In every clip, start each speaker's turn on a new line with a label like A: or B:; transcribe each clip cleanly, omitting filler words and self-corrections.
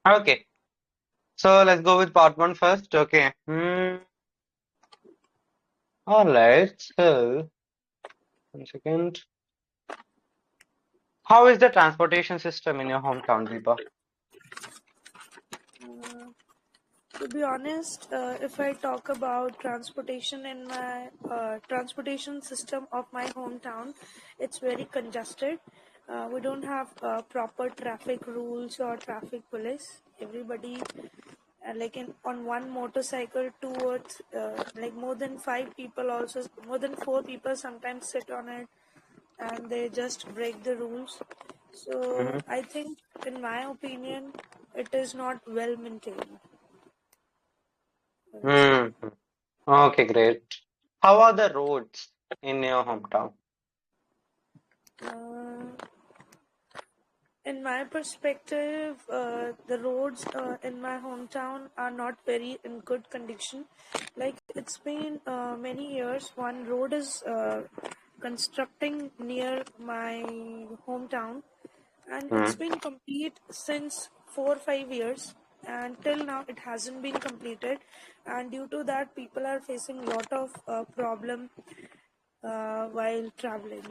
A: Okay, so let's go with part one first. Okay. All right. So, 1 second. How is the transportation system in your hometown, Deepa?
B: Uh, to be honest, if I talk about transportation in my transportation system of my hometown, it's very congested. We don't have proper traffic rules or traffic police. Everybody, like in on one motorcycle, two or like more than five people, also more than four people sometimes sit on it, and they just break the rules. So
A: Mm-hmm.
B: I think, in my opinion, it is not well maintained. I would say.
A: Mm-hmm. Okay, great. How are the roads in your hometown?
B: Uh, in my perspective, the roads in my hometown are not very in good condition. Like it's been many years. One road is constructing near my hometown, and it's
A: Mm.
B: been complete since 4 or 5 years. And till now, it hasn't been completed, and due to that, people are facing lot of problem while traveling.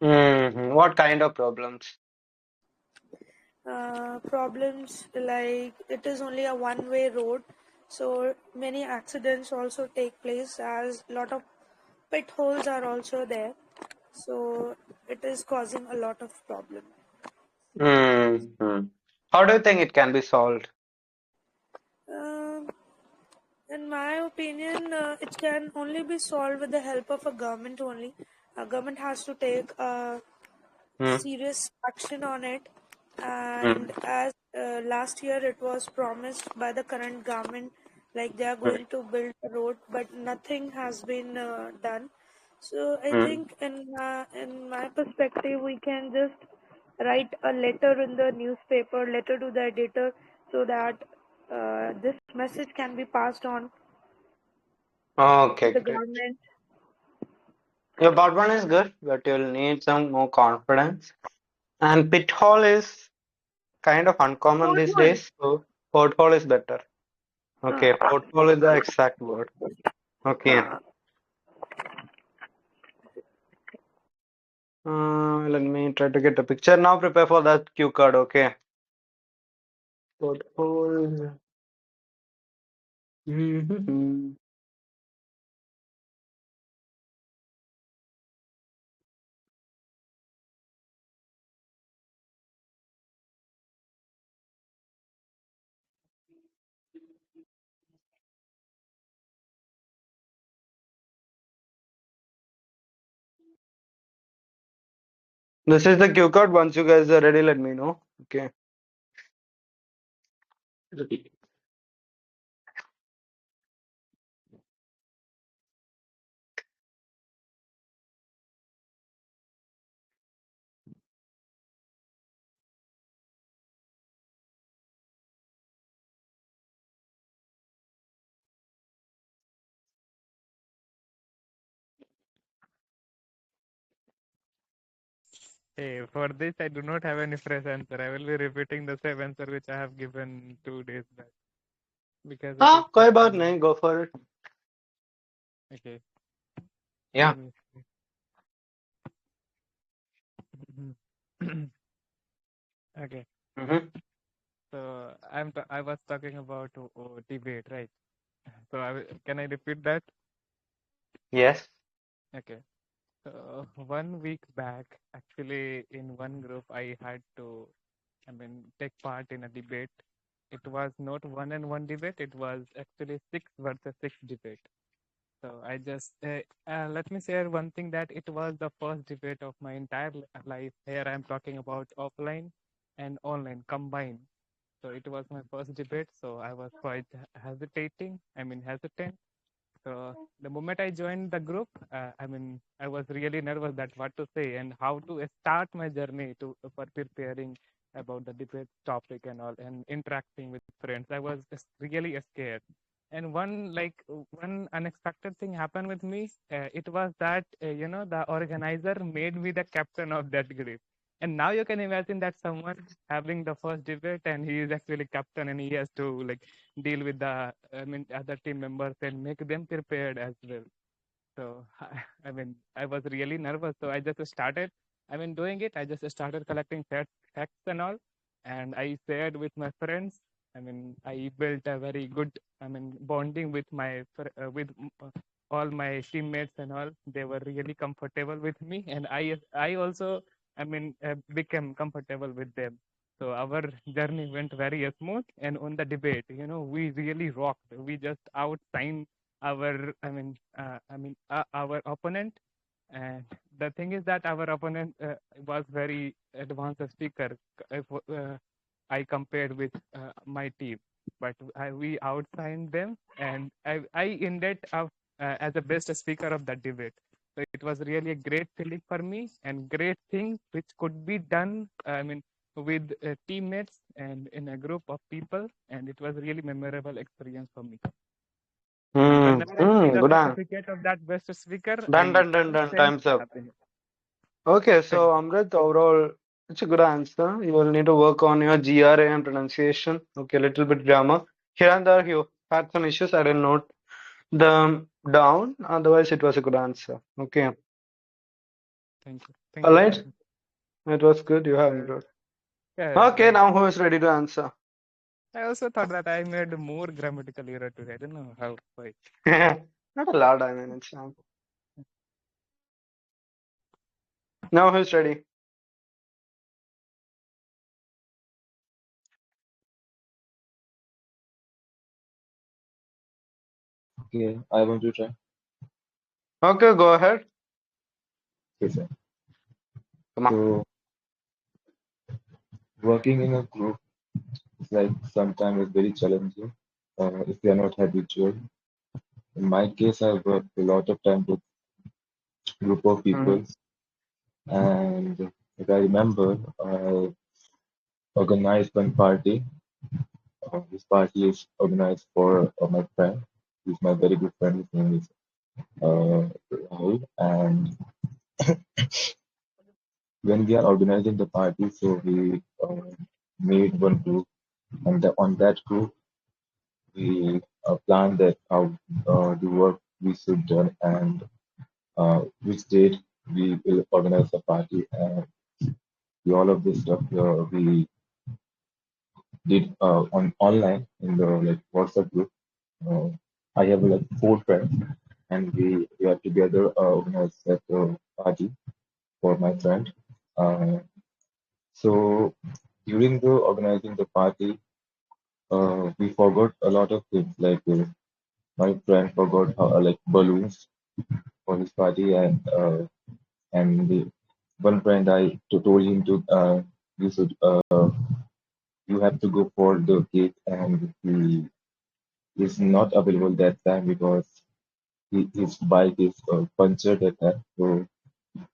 A: Mm-hmm. What kind of problems?
B: Problems like it is only a one-way road, so many accidents also take place as lot of pit holes are also there. So it is causing a lot of problem.
A: Mm-hmm. How do you think it can be solved?
B: Um, in my opinion, it can only be solved with the help of a government only. A government has to take
A: Mm.
B: serious action on it, and
A: Mm.
B: as last year it was promised by the current government, like they are going to build a road, but nothing has been done. So I
A: Mm.
B: think, in my perspective, we can just write a letter in the newspaper, letter to the editor, so that this message can be passed on to
A: Okay,
B: the
A: great.
B: government.
A: Your part one is good, but you'll need some more confidence. And pit hole is kind of uncommon these
B: Pothole.
A: days, so porthole is better. Okay, porthole is the exact word. Okay. Let me try to get a picture. Now prepare for that cue card, okay? Porthole. Mhm. This is the cue card. Once you guys are ready, let me know. Okay.
C: Hey, for this, I do not have any fresh answer. I will be repeating the same answer which I have given 2 days back because it is
A: Ah, कोई बात
C: something.
A: नहीं. Go for it.
C: Okay, let
A: Yeah.
C: me see. Okay,
A: Mm-hmm.
C: so I was talking about debate, right? So can I repeat that?
A: Yes.
C: Okay. So 1 week back, actually, in one group, I mean, take part in a debate. It was not one-on-one debate. It was actually six versus six debate. So I just let me share one thing that it was the first debate of my entire life. Here I'm talking about offline and online combined. So it was my first debate. So I was quite hesitating. I mean hesitant. So the moment I joined the group, I was really nervous that what to say and how to start my journey to for preparing about the debate topic and all and interacting with friends. I was really scared. And one unexpected thing happened with me. It was that the organizer made me the captain of that group. And now you can imagine that someone having the first debate and he is actually captain and he has to like deal with the other team members and make them prepared as well. So I was really nervous. So I just started. Doing it. I just started collecting facts and all, and I shared with my friends. I built a very good, bonding with all my teammates and all. They were really comfortable with me, and I also, became comfortable with them. So our journey went very smooth. And on the debate, we really rocked. We just outshined our opponent. And the thing is that our opponent was very advanced speaker if I compared with my team, but we outshined them, and I ended up as the best speaker of that debate. So it was really a great feeling for me and great thing which could be done. With teammates and in a group of people, and it was really memorable experience for me. And whenever I see the
A: Good answer.
C: certificate of that best speaker,
A: Done,
C: I
A: done, done, done.
C: sense
A: Time's up.
C: happiness.
A: Okay, so
C: Thank
A: Amrit, overall, it's a good answer. You will need to work on your GRA and pronunciation. Okay, a little bit grammar. Here and there, you had some issues. I didn't note them down. Otherwise, it was a good answer. Okay.
C: thank you.
A: All
C: Thank you so
A: right.
C: much.
A: It was good. You have
C: Uh,
A: improved.
C: yeah,
A: Okay, now who is ready to answer?
C: I also thought that I made more grammatical error today. I don't know how. Why.
A: Not a lot, I mean, it's now who's ready?
D: Okay, I want to try.
A: Okay, go ahead.
D: Okay, sir.
A: Come on.
D: So working in a group is like sometimes it's very challenging if you are not habitual. In my case, I worked a lot of time with group of
A: Mm-hmm.
D: people, and if I remember, I organized one party. This party is organized for my friend. He's my very good friend. His name is Rahul. And when we are organizing the party, so we made one group, and on that group we plan that how the work we should done and which date we will organize the party and all of this stuff we did on online in the like WhatsApp group. Uh, I have like 4 friends and we are together organize that party for my friend. Uh, so during the organizing the party, we forgot a lot of things like my friend forgot like balloons for his party and the one friend told him to you should you have to go for the cake and he is not available that time because his bike is punctured at that.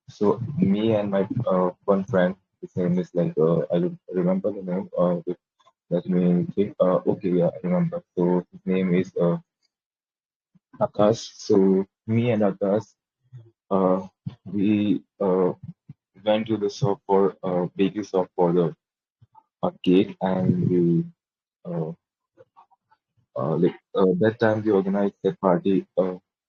D: So me and my one friend, his name is like I don't remember the name. Let me think. Okay, yeah, I remember. So his name is Akash. So me and Akash, uh, we went to the shop for bakery shop for the cake, and we uh, that time we organized that party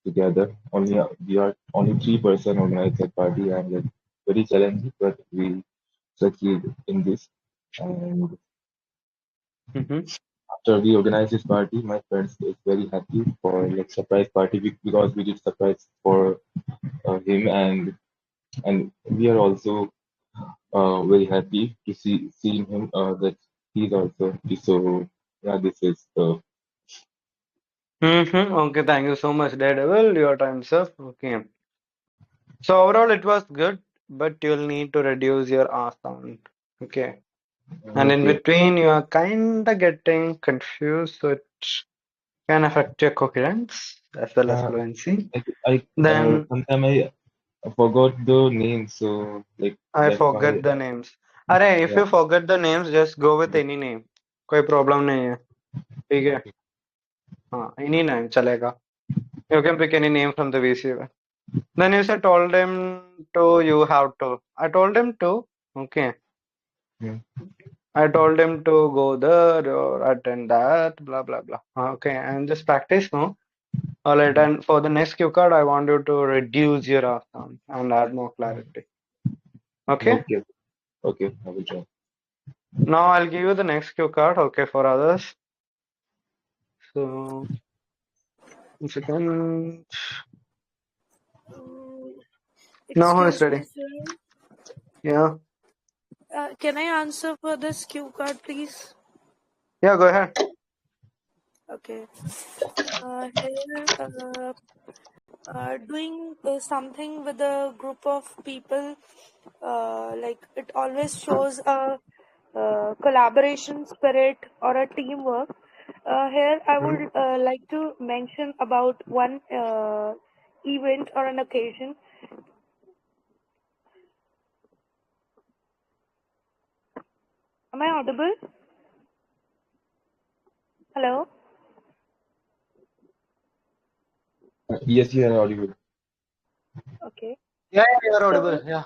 D: together. Only we are only 3 person organized that party, and like very challenging, but we succeed in this. And
A: Mm-hmm.
D: after we organized this party, my friends is very happy for like surprise party because we did surprise for him, and we are also very happy to see him that he's also happy. So yeah, this is
A: Mm-hmm. Okay, thank you so much, Daredevil. Your time's up. Okay. So overall, it was good, but you'll need to reduce your R sound. Okay. And in
D: okay.
A: between, you are kind of getting confused, so it can affect your coherence as well as
D: Uh,
A: fluency.
D: I
A: Then
D: sometimes I forgot the name, so like
A: I
D: that's why.
A: forget the names. अरे if
D: Yeah.
A: you forget the names, just go with any name. कोई problem नहीं है. ठीक है?
D: Okay.
A: हाँ, any name चलेगा. You can pick any name from the VC. Then you said told him to, you have to. I told him to. Okay.
D: Hmm.
A: I told him to go there or attend that, blah blah blah. Okay, and just practice, no? Alright, and for the next cue card, I want you to reduce your sound and add more clarity. Okay?
D: Okay. Okay. I will try.
A: Now I'll give you the next cue card, okay, for others. So, one second.
B: Mm,
A: Now who is
B: excuse me,
A: ready?
B: sir.
A: Yeah.
B: Can I answer for this cue card, please?
A: Yeah, go ahead.
B: Okay. Here, doing something with a group of people, like it always shows a collaboration spirit or a teamwork. Here, I
A: Hmm?
B: would like to mention about one event or an occasion. Am I audible? Hello?
D: Yes, you are audible.
B: Okay.
A: Yeah, yeah, you're audible.
B: So,
A: Yeah.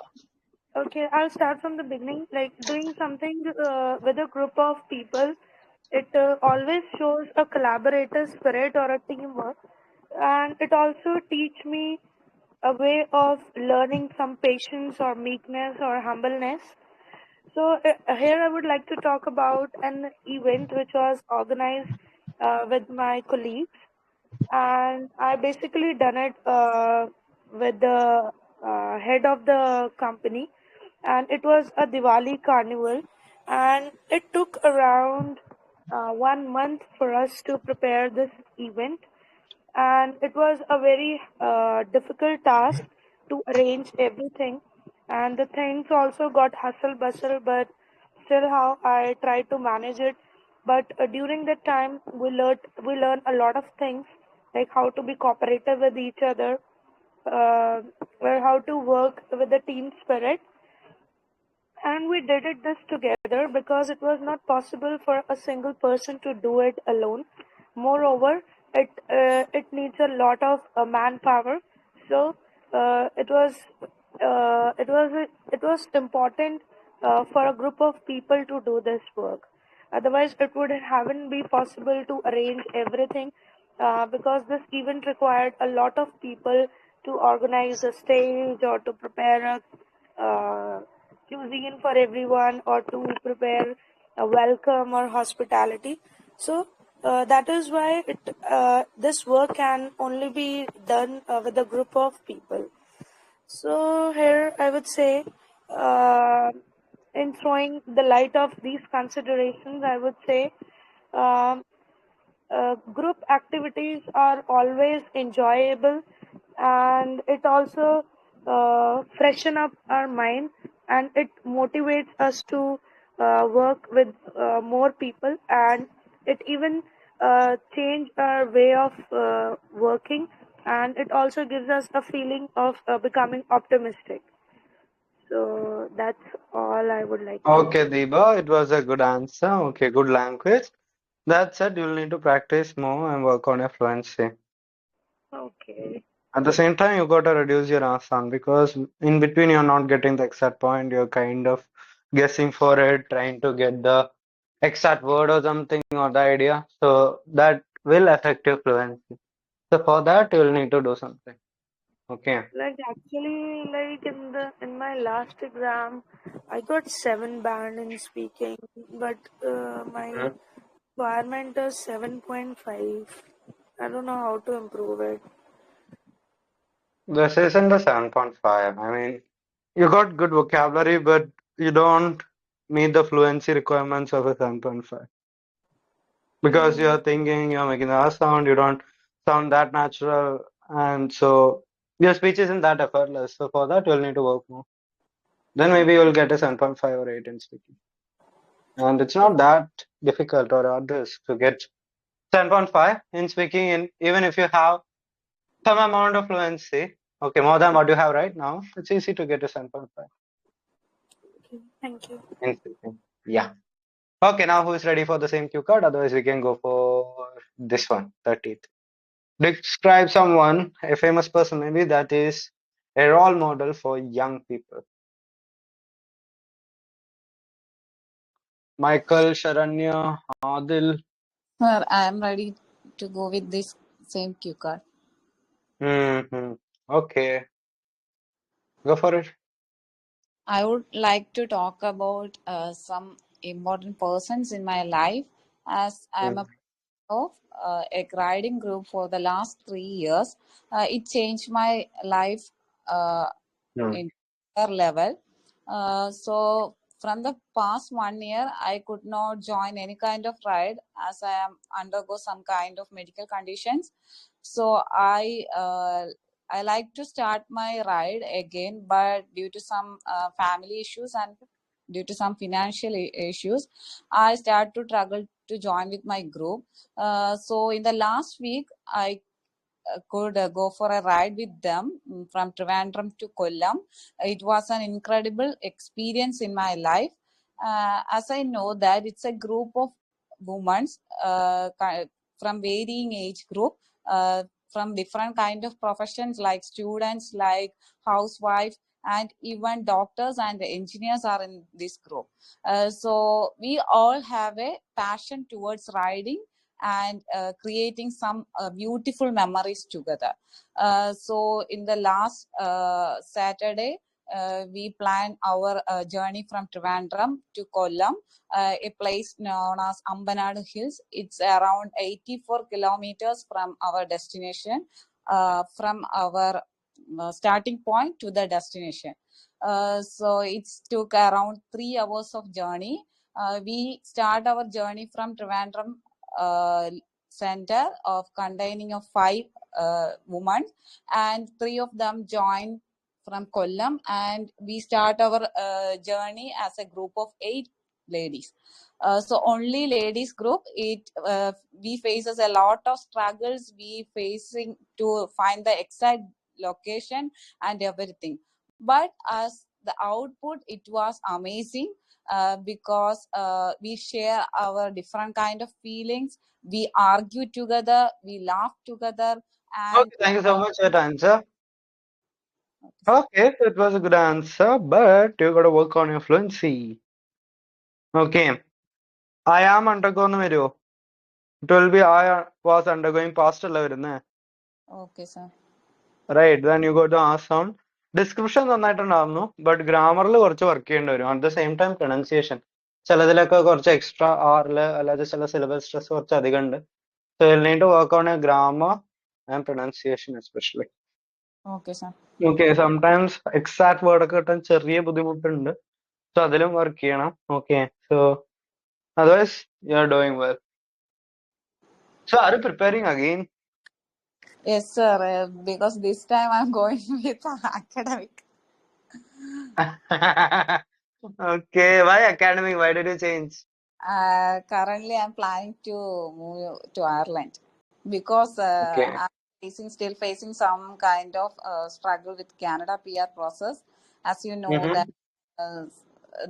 B: okay, I'll start from the beginning. Like doing something with a group of people, it always shows a collaborative spirit or a teamwork, and it also teach me a way of learning some patience or meekness or humbleness. So here I would like to talk about an event which was organized with my colleagues, and I basically done it with the head of the company, and it was a Diwali carnival, and it took around 1 month for us to prepare this event, and it was a very difficult task to arrange everything, and the things also got hustle bustle, but still how I tried to manage it. But during that time we learned a lot of things, like how to be cooperative with each other, or how to work with the team spirit, and we did it this together because it was not possible for a single person to do it alone. Moreover, it needs a lot of manpower. So it was important for a group of people to do this work. Otherwise, it would haven't be possible to arrange everything, because this event required a lot of people to organize a stage or to prepare a cuisine for everyone or to prepare a welcome or hospitality. So that is why this work can only be done with a group of people. So here I would say, uh, in throwing the light of these considerations, I would say, um, group activities are always enjoyable, and it also freshen up our mind, and it motivates us to work with more people, and it even change our way of working, and it also gives us a feeling of becoming optimistic. So that's all I would like to
A: Okay,
B: say.
A: Deba, it was a good answer. Okay, good language. That said, you'll need to practice more and work on your fluency.
B: Okay.
A: At the same time, you got to reduce your accent because in between you're not getting the exact point. You're kind of guessing for it, trying to get the exact word or something or the idea. So that will affect your fluency. So for that, you'll need to do something. Okay.
B: Like actually, like in my last exam, I got 7 band in speaking, but my
A: Mhm.
B: requirement is 7.5. I don't know how to improve it.
A: This isn't the 7.5. I mean, you got good vocabulary, but you don't meet the fluency requirements of a 7.5. Because
B: Hmm.
A: you're thinking, you're making the R sound, you don't sound that natural, and so your speech isn't that effortless. So for that, you'll need to work more. Then maybe you'll get a 7.5 or 8 in speaking. And it's not that difficult or arduous to get 7.5 in speaking, in, even if you have some amount of fluency, okay, more than what you have right now, it's easy to get a 7.5
B: Okay, thank you.
A: in speaking. Yeah. Okay, now who is ready for the same cue card? Otherwise, we can go for this one, 30th. Describe someone, a famous person maybe, that is a role model for young people. Michael, Sharanya, Adil.
E: Sir, I am ready to go with this same cue card.
A: Mm-hmm. Okay, go for it.
E: I would like to talk about some important persons in my life, as I am a
A: Mm,
E: part of a guiding group for the last 3 years. It changed my life uh,
A: mm,
E: in their level. So from the past 1 year, I could not join any kind of ride as I am undergo some kind of medical conditions. So I like to start my ride again, but due to some family issues and due to some financial issues, I start to struggle to join with my group. So in the last week, I could go for a ride with them from Trivandrum to Kollam. It was an incredible experience in my life. As I know that it's a group of women from varying age group, from different kind of professions like students, like housewife, and even doctors and engineers are in this group. So we all have a passion towards riding and creating some beautiful memories together. So in the last Saturday, we planned our journey from Trivandrum to Kollam, a place known as Ambanadu Hills. It's around 84 kilometers from our destination, from our starting point to the destination. So it took around 3 hours of journey. We start our journey from Trivandrum center of containing of 5 women, and 3 of them join from Kollam, and we start our journey as a group of 8 ladies. So only ladies group. We faces a lot of struggles. We facing to find the exact location and everything. But as the output, it was amazing because we share our different kind of feelings. We argue together, we laugh together, and
A: Okay, thank you so much for that answer. Okay, so it was a good answer, but you gotta work on your fluency. Okay, I am undergoing video. It will be I was undergoing past level.
E: okay, sir.
A: Right, then you go to ask sound. Description നന്നായിട്ടുണ്ടായിരുന്നു but ഗ്രാമറിൽ കുറച്ച് work ചെയ്യേണ്ടി വരും at the same time pronunciation ചിലതിലൊക്കെ കുറച്ച് extra ആറില് അല്ലാതെ ചില സിലബസ് സ്ട്രെസ് കുറച്ച് അധികം ഉണ്ട് so you need to work on a grammar and pronunciation especially
E: Okay, sir.
A: Okay sometimes exact word ഒക്കെ കിട്ടാൻ ചെറിയ ബുദ്ധിമുട്ടുണ്ട് സോ അതിലും വർക്ക് ചെയ്യണം okay so otherwise you are doing well so are you preparing again
E: Yes, sir. Because this time I'm going with academic.
A: Okay, why academic? Why did you change?
E: Currently, I'm planning to move to Ireland because
A: Okay.
E: I'm still facing some kind of struggle with Canada PR process. As you know,
A: Mm-hmm.
E: that uh,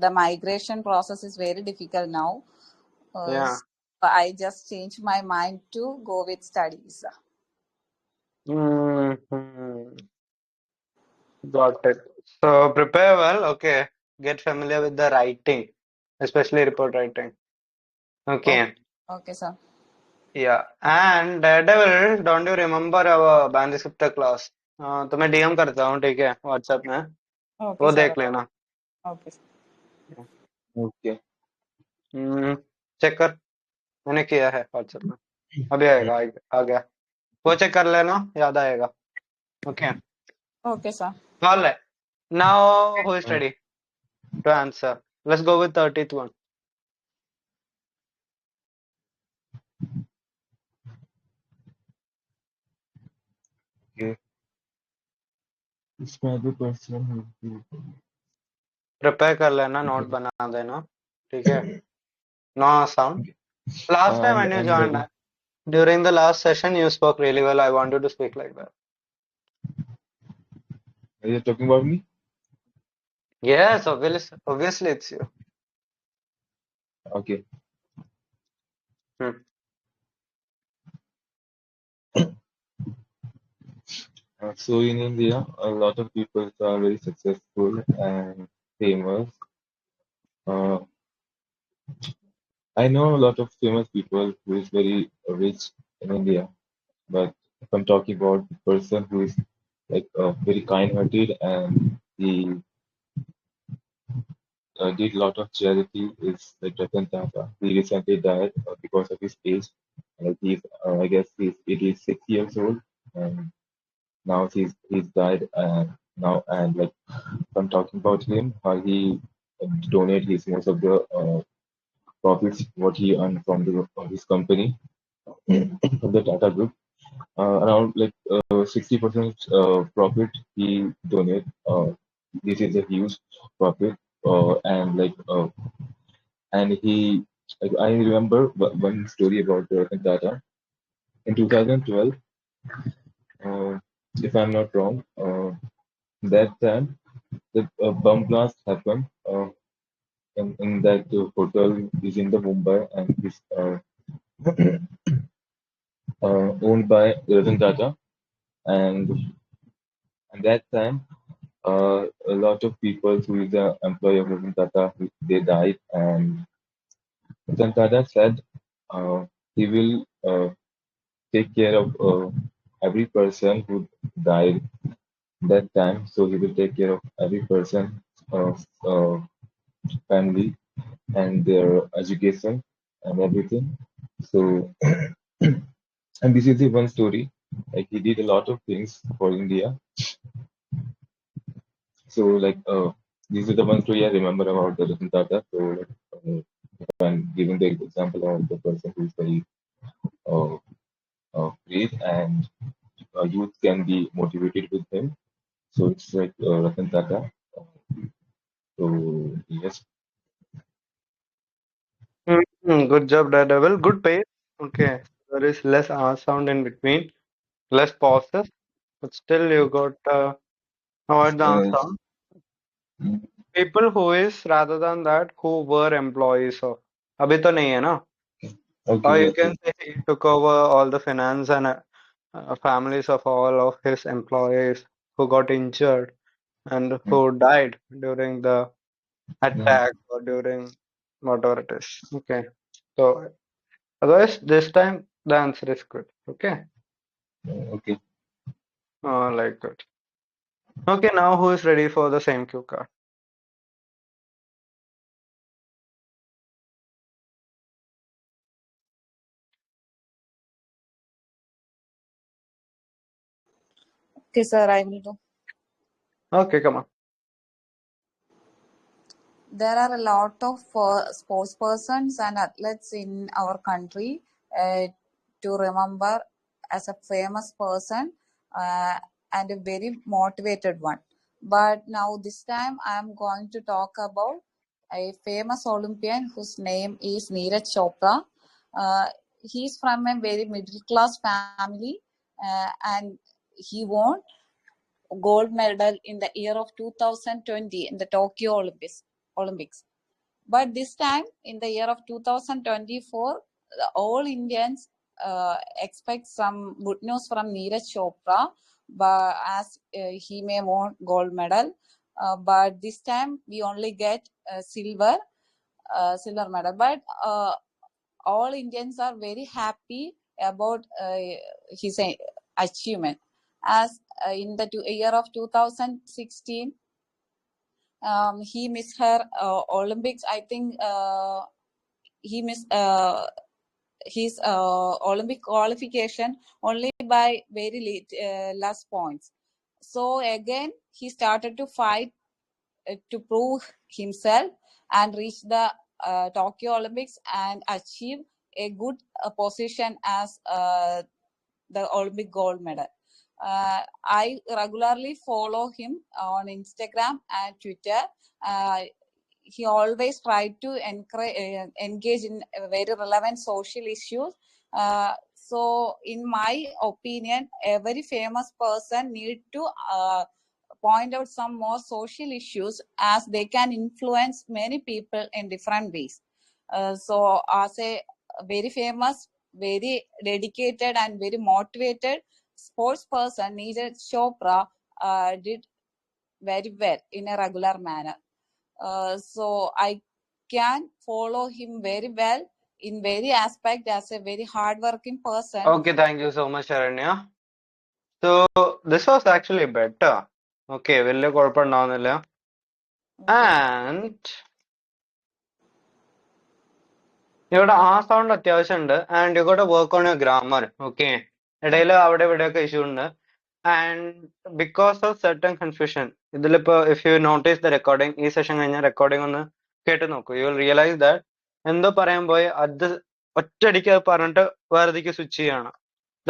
E: the migration process is very difficult now.
A: Yeah.
E: So I just changed my mind to go with studies.
A: Mm-hmm. Got it. So prepare well. Okay. Get familiar with the writing, especially report writing. Okay.
E: Okay, sir.
A: Yeah. And Daredevil, don't you remember our Bandiscriptor class? तुम्हें DM करता हूँ ठीक है WhatsApp में
E: Okay,
A: वो
E: sir.
A: देख लेना.
E: Okay, sir.
D: Okay.
A: Check कर मैंने किया है WhatsApp में अभी आएगा आ गया वो चेक कर लेना याद आएगा. Okay.
E: Okay, sir.
A: All right. Now who is ready to answer? Let's go with 30th one.
D: Okay. इसमें अभी क्वेश्चन
A: प्रिपेयर कर लेना नोट बना देना ठीक है no sound last time when you
D: I'm
A: joined
D: ready.
A: during the last session you spoke really well. I want you to speak like that.
D: Are you talking about me?
A: Yes, obviously it's you.
D: Okay. So in India, a lot of people are very successful and famous. Uh, I know a lot of famous people who is very rich in India, but if I'm talking about the person who is like very kind-hearted and he did a lot of charity is like Ratan Tata. He recently died because of his age. Like I guess he's 86 years old, and now he's died, and now and like I'm talking about him, how he donate his most of the profits what he earned from his company from the Tata Group. Around like 60% profit he donate. This is a huge profit, and he like, I remember one story about Ratan Tata in 2012. Uh, if I'm not wrong, that time the bomb blast happened. In that hotel is in the Mumbai and is owned by Ratan Tata. And at that time, a lot of people who is the employee of Ratan Tata, they died. And Ratan Tata said he will take care of every person who died that time. So he will take care of every person of family and their education and everything. So, and this is the one story. Like he did a lot of things for India. So, this is the one story I remember about the Ratan Tata. So, if I'm giving the example of the person who is very uh, great and youth can be motivated with him. So it's like Ratan Tata. So yes,
A: Good job, Daredevil. Good pace. Okay. There is less R sound in between, less pauses, but still you got avoid the R
D: uh,
A: sound. People who is rather than that who were employees of. अभी तो नहीं है ना?
D: okay,
A: Or you
D: yes,
A: can say he took over all the finance and families of all of his employees who got injured and
D: yes.
A: who died during the
D: Mm,
A: attack or during whatever it is. Okay. So otherwise, this time the answer is good. Okay.
D: okay.
A: Like good. Okay, now who is ready for the same cue card?
E: Okay, sir, I will do.
A: Okay, come on.
E: There are a lot of sports persons and athletes in our country to remember as a famous person uh, and a very motivated one. But now this time I am going to talk about a famous Olympian whose name is Neeraj Chopra. Uh, he's from a very middle class family and he won gold medal in the year of 2020 in the Tokyo Olympics. But this time, in the year of 2024, all Indians expect some good news from Neeraj Chopra, but as he may won gold medal. But this time, we only get silver medal. But all Indians are very happy about his achievement. As in the year of 2016, he missed her Olympics. I think he missed his Olympic qualification only by very last points. So again, he started to fight to prove himself and reach the Tokyo Olympics and achieve a good position as the Olympic gold medal. I regularly follow him on Instagram and Twitter. He always tried to engage in very relevant social issues. So, in my opinion, a very famous person need to point out some more social issues as they can influence many people in different ways. So, as a very famous, very dedicated, and very motivated sports person, Neeraj Chopra did very well in a regular manner. So I can follow him very well in very aspect as a very hardworking person.
A: Okay, thank you so much, Sharanya. So this was actually better. Okay, വലിയ കുഴപ്പമുണ്ടാവുന്നില്ല. And ഇവിടെ ആ sound അത്യാവശ്യമുണ്ട്. And you got to work on your grammar. Okay. ഇടയിൽ അവിടെ ഇവിടെയൊക്കെ issue ഉണ്ട്. And because of certain confusion, ഇതിലിപ്പോ if you notice the recording, ഈ session കഴിഞ്ഞ റെക്കോർഡിംഗ് ഒന്ന് കേട്ട് നോക്കൂ. You will realize that എന്തോ പറയാൻ പോയി അത് ഒറ്റയടിക്ക് അത് പറഞ്ഞിട്ട് വേറെതിക്ക് സ്വിച്ച് ചെയ്യാണ്.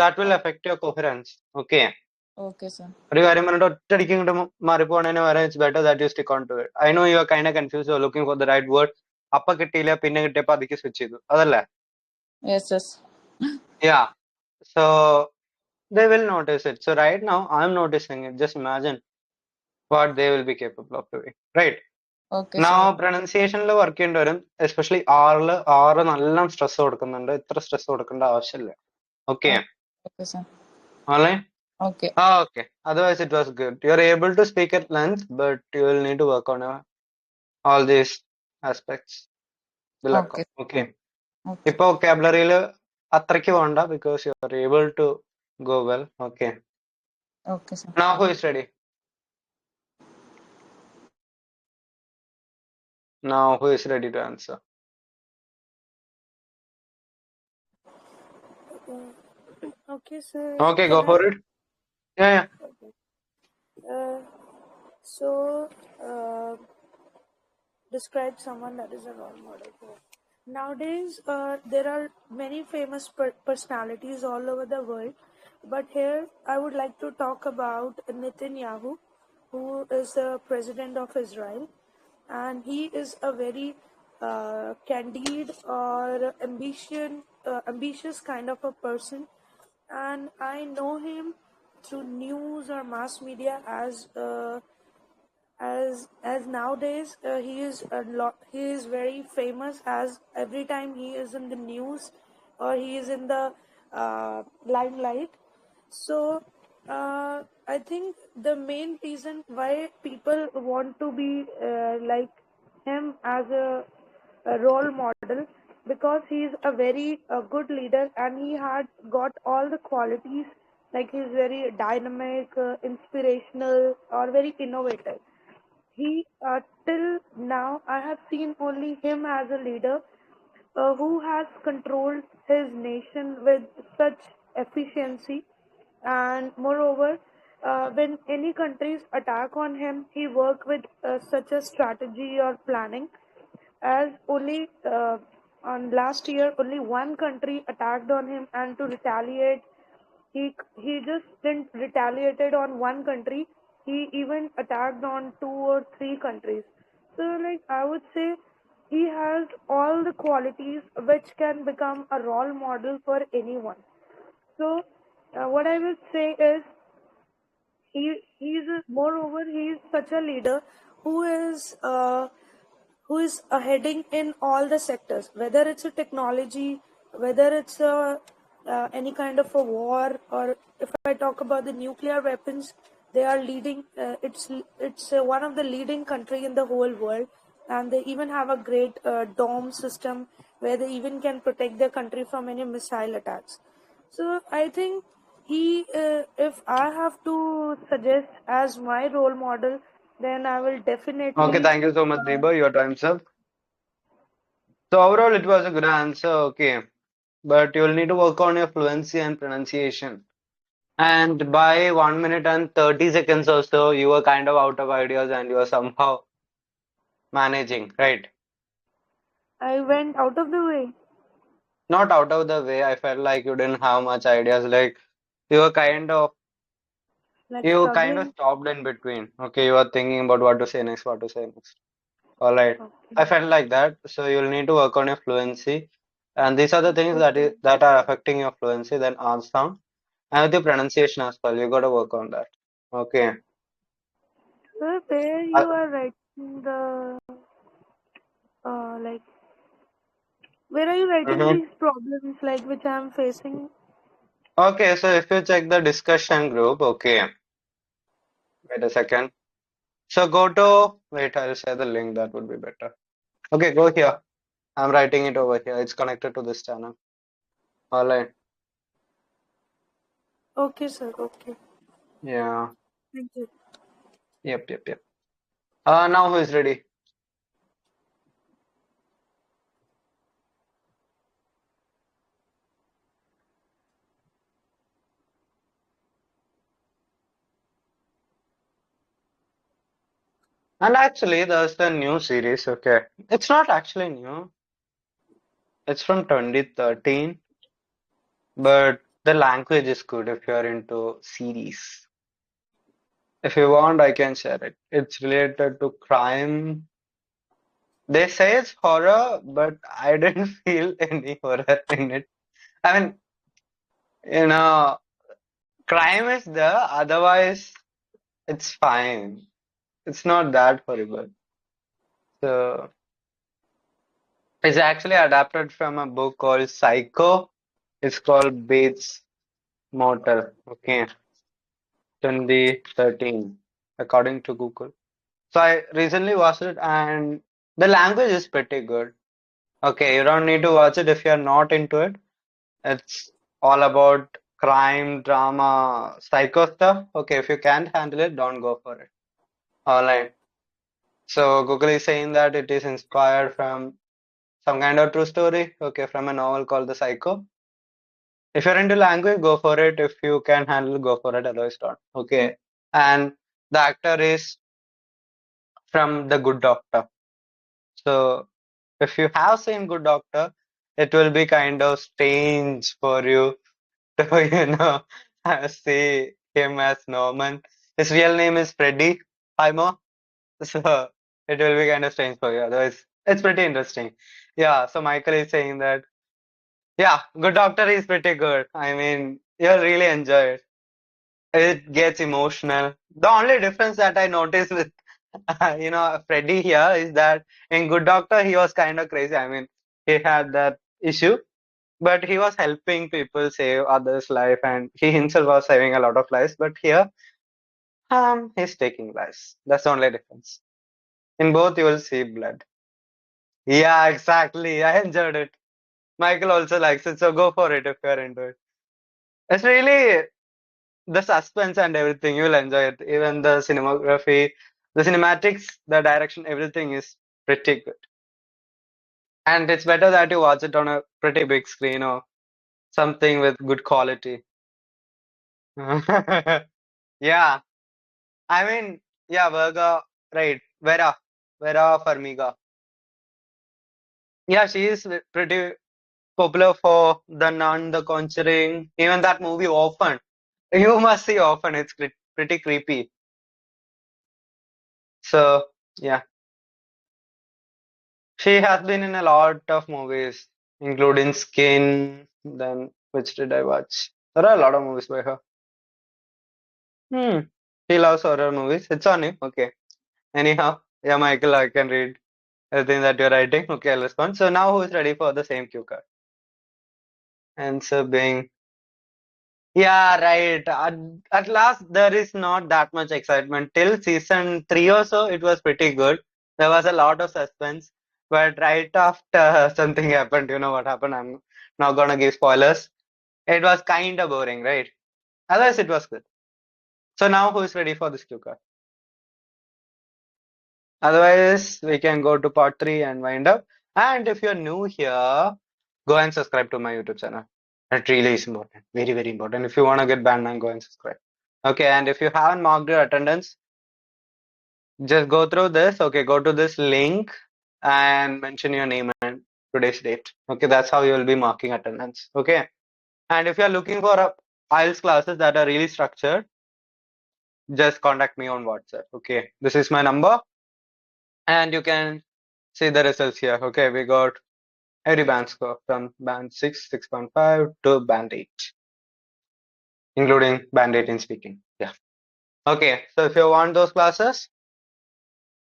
A: That will affect your coherence. Okay.
E: Okay, sir.
A: ഒരു കാര്യം പറഞ്ഞിട്ട് ഒറ്റയടിക്ക് ഇങ്ങോട്ട് മാറിപ്പോണേന് വരെ it's better that you stick on to it. I know you are kind of confuse, you are looking for the right word. അപ്പൊ കിട്ടിയില്ല, പിന്നെ കിട്ടിയപ്പോ അതിക്ക് സ്വിച്ച് ചെയ്തു, അതല്ലേ?
E: Yes, yes.
A: Yeah. So they will notice it. So right now I'm noticing it. Just imagine what they will be capable of doing. Right?
E: Okay,
A: Now
E: sir.
A: പ്രൊനൗൺസിയേഷനിൽ work ചെയ്യേണ്ടി വരും. എസ്പെഷ്യലി ആറ് നല്ല സ്ട്രെസ് കൊടുക്കുന്നുണ്ട്. ഇത്ര stress കൊടുക്കേണ്ട ആവശ്യമില്ല. Okay.
E: Okay, sir.
A: Alright?
E: Okay.
A: Okay. Otherwise, it was good. You're able to speak at length, but you will need to work on all these aspects.
E: Okay.
A: Okay.
E: Okay.
A: ഇപ്പൊ vocabulary അത്രയ്ക്ക് വേണ്ട because you are able to go well. Okay.
E: Okay, sir.
A: Now who is ready? Now who is ready to answer?
B: Okay, sir.
A: Okay,
B: Can
A: go for
B: I-
A: it. Yeah.
B: So, describe someone that is a role model for. Nowadays, there are many famous personalities all over the world, but here I would like to talk about Netanyahu, who is the president of Israel, and he is a very candid or ambitious kind of a person, and I know him through news or mass media as nowadays he is very famous, as every time he is in the news or he is in the limelight. So I think the main reason why people want to be like him as a role model, because he is a very good leader and he had got all the qualities, like he's very dynamic, inspirational, or very innovative. He till now I have seen only him as a leader who has controlled his nation with such efficiency, and moreover, when any countries attack on him, he work with such a strategy or planning. As only on last year, only one country attacked on him, and to retaliate, he just didn't retaliated on one country. He even attacked on two or three countries. So, like I would say, he has all the qualities which can become a role model for anyone. So, what I would say is moreover he is such a leader who is heading in all the sectors, whether it's a technology, whether it's any kind of a war, or if I talk about the nuclear weapons, they are leading. It's one of the leading country in the whole world, and they even have a great dome system where they even can protect their country from any missile attacks. So I think if I have to suggest as my role model, then I will definitely.
A: Okay, thank you so much, Deba. Your time's up. So overall, it was a good answer. Okay, but you will need to work on your fluency and pronunciation. And by 1 minute and 30 seconds or so, you were kind of out of ideas and you were somehow managing, right?
B: I went out of the way.
A: Not out of the way. I felt like you didn't have much ideas. Like you were
B: Like
A: you kind of
B: struggling.
A: stopped in between. Okay, you were thinking about what to say next, what to say next. All right. I
B: Okay.
A: felt like that. So you'll need to work on your fluency. And these are the things
B: Okay.
A: that are affecting your fluency. Then R sound and the pronunciation as well. You got to work on that. Okay.
B: So where
A: Uh,
B: you are writing the like where are you writing
A: mhm.
B: these problems like which I am facing?
A: Okay, so if you check the discussion group, okay, wait a second. So go to, wait, I'll share the link, that would be better. Okay, go here. I'm writing it over here. It's connected to this channel. All right.
B: Okay, sir. Okay.
A: Yeah.
B: Thank you.
A: Yep, yep, yep. Now who is ready? And actually, there's the new series. Okay. It's not actually new. It's from 2013, but the language is good if you're into series. If you want, I can share it. It's related to crime. They say it's horror, but I didn't feel any horror in it. I mean, you know, crime is there, otherwise it's fine. It's not that horrible. So it's actually adapted from a book called Psycho. It's called Bates Motel. Okay, 2013, according to Google. So I recently watched it, and the language is pretty good. Okay, you don't need to watch it if you're not into it. It's all about crime, drama, psycho stuff. Okay, if you can't handle it, don't go for it. All right. So Google is saying that it is inspired from some kind of true story. Okay, from a novel called The Psycho. If you're into language, go for it. If you can handle it, go for it. Otherwise, don't. Okay. And the actor is from The Good Doctor. So if you have seen Good Doctor, it will be kind of strange for you to, see him as Norman. His real name is Freddie Highmore. So it will be kind of strange for you. Otherwise, it's pretty interesting. Yeah, so Michael is saying that, yeah, Good Doctor is pretty good. I mean, you'll really enjoy it. It gets emotional. The only difference that I noticed with, Freddie here is that in Good Doctor, he was kind of crazy. I mean, he had that issue, but he was helping people save others' life, and he himself was saving a lot of lives. But here, he's taking lives. That's the only difference. In both, you will see blood. Yeah, exactly. I enjoyed it. Michael also likes it, so go for it if you're into it. It's really the suspense and everything. You'll enjoy it. Even the cinematography, the cinematics, the direction, everything is pretty good. And it's better that you watch it on a pretty big screen or something with good quality. Yeah, I mean, yeah, Virga, right. Vera Farmiga. Yeah, she is pretty popular for The Nun, The Conjuring, even that movie Orphan. You must see Orphan, it's pretty creepy. So, yeah, she has been in a lot of movies, including Skin. Then, which did I watch? There are a lot of movies by her. Hmm, she loves horror movies. It's on you. Okay. Anyhow, yeah, Michael, I can read everything that you're writing. Okay, I'll respond. So now who is ready for the same cue card? Answer being, yeah, right. At last, there is not that much excitement. Till season 3 or so, it was pretty good. There was a lot of suspense. But right after something happened, you know what happened? I'm not gonna give spoilers. It was kind of boring, right? Otherwise, it was good. So now who is ready for this cue card? Otherwise, we can go to part 3 and wind up. And if you're new here, go and subscribe to my YouTube channel. That really is important. Very, very important. If you want to get banned, then go and subscribe. Okay, and if you haven't marked your attendance, just go through this. Okay, go to this link and mention your name and today's date. Okay, that's how you will be marking attendance. Okay, and if you're looking for IELTS classes that are really structured, just contact me on WhatsApp. Okay, this is my number, and you can see the results here. Okay, we got every band score from band 6, 6.5 to band 8, including band 8 in speaking. Yeah. Okay, so if you want those classes,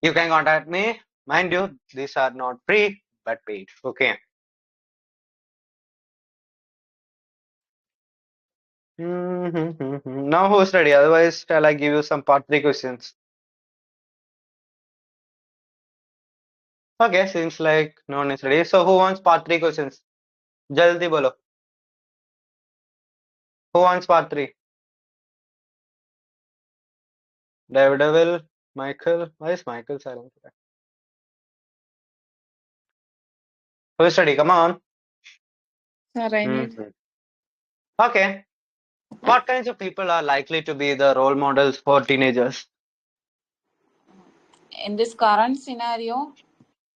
A: you can contact me. Mind you, these are not free but paid. Okay. Now who's ready? Otherwise, shall I give you some part 3 questions? Okay, seems like no one is ready. So who wants part 3 questions? Jaldi bolo. Who wants part 3? Daredevil, Michael. Why is Michael silent today? Who is ready? Come on.
E: Sir, I need.
A: Mhm. Okay. What kinds of people are likely to be the role models for teenagers?
E: In this current scenario,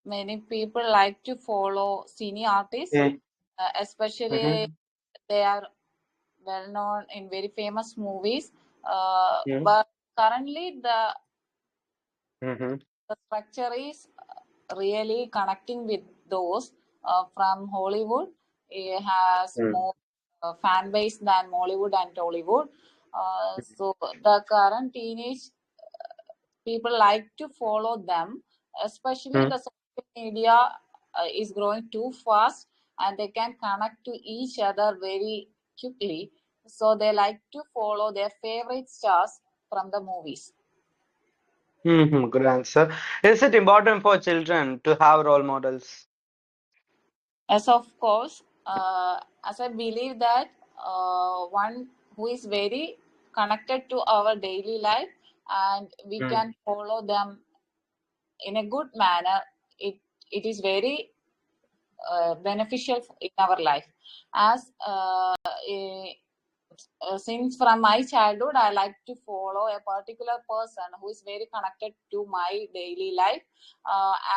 E: many people like to follow senior artists,
A: Mm.
E: especially
A: Mhm.
E: they are well known in very famous movies.
A: Mm.
E: But currently,
A: Mhm.
E: the structure is really connecting with those from Hollywood. It has
A: Mm.
E: more fan base than Mollywood and Tollywood. So the current teenage people like to follow them, especially
A: Mm.
E: the social media is growing too fast and they can connect to each other very quickly. So they like to follow their favorite stars from the movies.
A: Good answer. Is it important for children to have role models?
E: As of course, as I believe that one who is very connected to our daily life and we
A: Mm.
E: can follow them in a good manner, it is very beneficial in our life. As since from my childhood, I like to follow a particular person who is very connected to my daily life,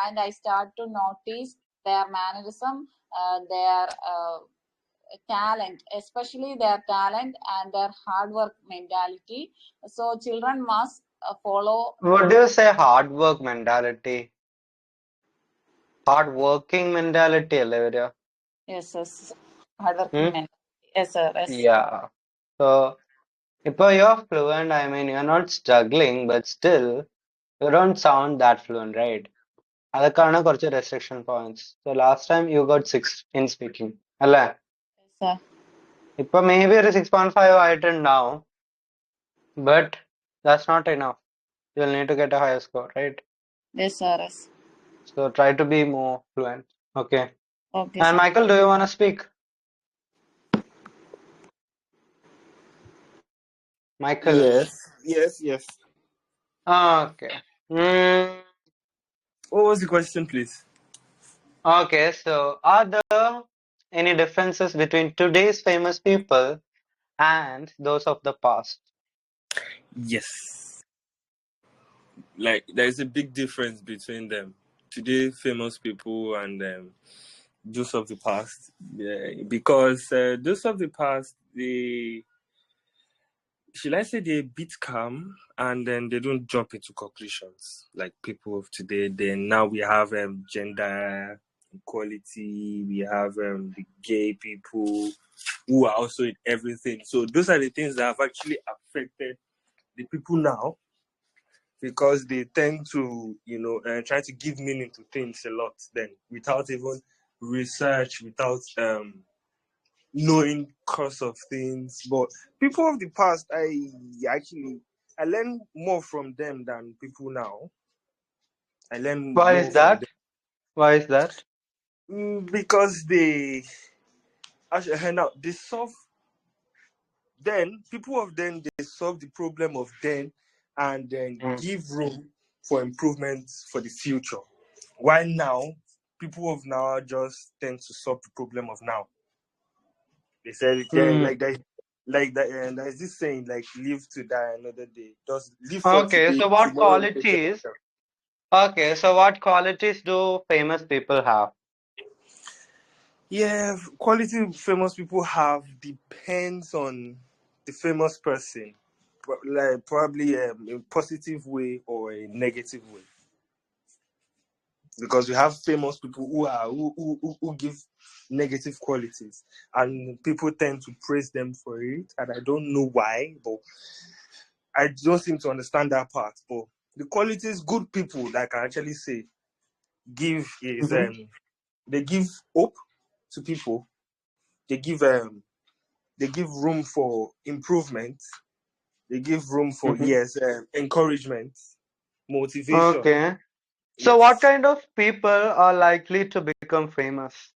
E: and I start to notice their mannerism, their talent, especially their talent and their hard work mentality. So children must follow.
A: What do you say hard work mentality? Hard working mentality, Olivia.
E: Yes, yes, hard working
A: Hmm?
E: mentality. Yes, sir. Yes,
A: Yeah. So if you're fluent, I mean you're not struggling, but still you don't sound that fluent, right? അതൊക്കെയാണ് കുറച്ച് restriction points. So last time you got 6 in speaking. അല്ലേ?
E: yes, sir.
A: ഇപ്പൊ maybe ഒരു 6.5 ആയിട്ടുണ്ടാവും. But that's not enough. You'll need to get a higher score, right?
E: Yes, sir. Yes.
A: So try to be more fluent. Okay.
E: Okay,
A: And
E: sir.
A: Michael, do you want to speak? Michael.
F: Yes.
A: Okay. Mm,
F: What was the question, please?
A: okay, so are there any differences between today's famous people and those of the past?
F: Yes. Like, there's a big difference between them. Today, famous people and those of the past. Yeah, because those of the past, should I say they're a bit calm and then they don't jump into conclusions like people of today. Then now we have gender equality, we have the gay people who are also in everything. So those are the things that have actually affected the people now because they tend to, try to give meaning to things a lot then without even research, without knowing cause of things. But people of the past, I learn more from them than people now. I learn
A: Why is
F: more from
A: that?
F: them
A: Why is that?
F: because they actually now they solve. Then people of then they solve the problem of then, and then
A: Mm.
F: give room for improvements for the future. While now, people of now just tend to solve the problem of now. They said
A: Mm.
F: like that, and there's this saying like "live to die another day." Just live for
A: Okay,
F: today.
A: so what
F: Tomorrow will be
A: qualities?
F: better.
A: Okay, so what qualities do famous people have?
F: Yeah, quality famous people have depends on the famous person, like probably a positive way or a negative way. Because we have famous people who give negative qualities, and people tend to praise them for it, and I don't know why, but I don't seem to understand that part. But the qualities good people that I can actually say give is
A: Mm-hmm.
F: they give hope to people, they give room for improvement, they give room for
A: Mm-hmm.
F: encouragement, motivation,
A: Okay. So what
F: Yes.
A: kind of people are likely to become famous?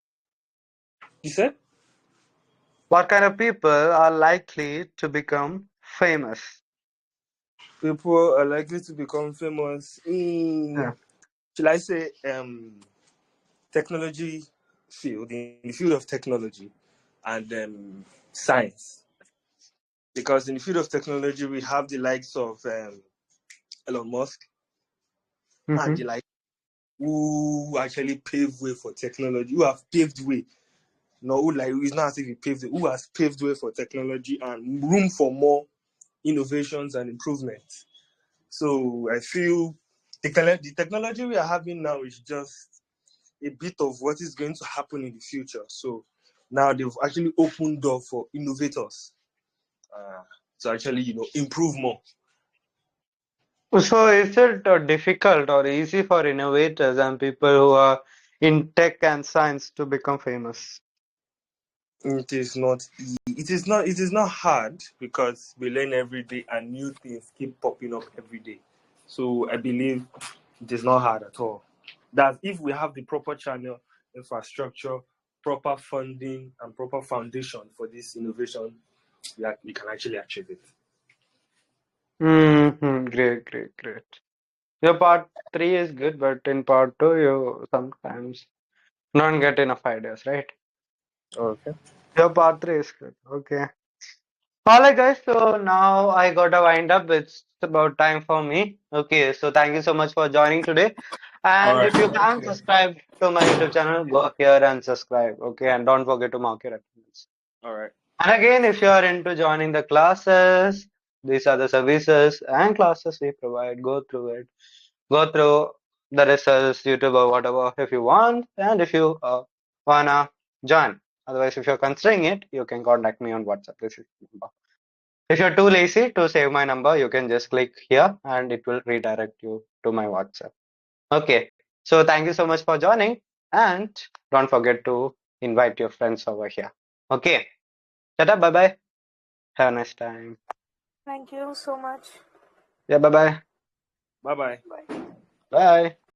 F: You said
A: What kind of people are likely to become famous?
F: people are likely to become famous in,
A: Yeah.
F: shall I say, technology field, in the field of technology and science. Because in the field of technology, we have the likes of Elon Musk and the
A: Mm-hmm.
F: like who actually paved way for technology, who have paved way. No, who like it's not as if he paved it, who has paved way for technology and room for more innovations and improvements. So I feel the technology we are having now is just a bit of what is going to happen in the future. So now they've actually opened door for innovators to actually improve more.
A: So is it difficult or easy for innovators and people who are in tech and science to become famous?
F: It is not it is not hard because we learn every day and new things keep popping up every day. So I believe it is not hard at all. That if we have the proper channel, infrastructure, proper funding, and proper foundation for this innovation, we can actually achieve it.
A: Mm-hmm. Great, great, great. Your part three is good, but in part two, you sometimes don't get enough ideas, right?
F: Okay.
A: Your part three is good. Okay. All right, guys. So now I gotta wind up. It's about time for me. Okay. So thank you so much for joining today.
F: All
A: And
F: right.
A: if you
F: Thank
A: haven't
F: you.
A: subscribed to my YouTube channel, go here and subscribe. Okay. And don't forget to mark your attendance.
F: All right.
A: And again, if you are into joining the classes, these are the services and classes we provide. Go through it. Go through the results, YouTube or whatever if you want. And if you wanna join. Otherwise, if you're considering it, you can contact me on WhatsApp. This is the number. If you're too lazy to save my number, you can just click here and it will redirect you to my WhatsApp. Okay. So thank you so much for joining and don't forget to invite your friends over here. Okay. Tata, bye bye. Have a nice time.
B: Thank you so much.
A: Yeah, bye bye.
F: Bye bye.
B: Bye.
A: Bye.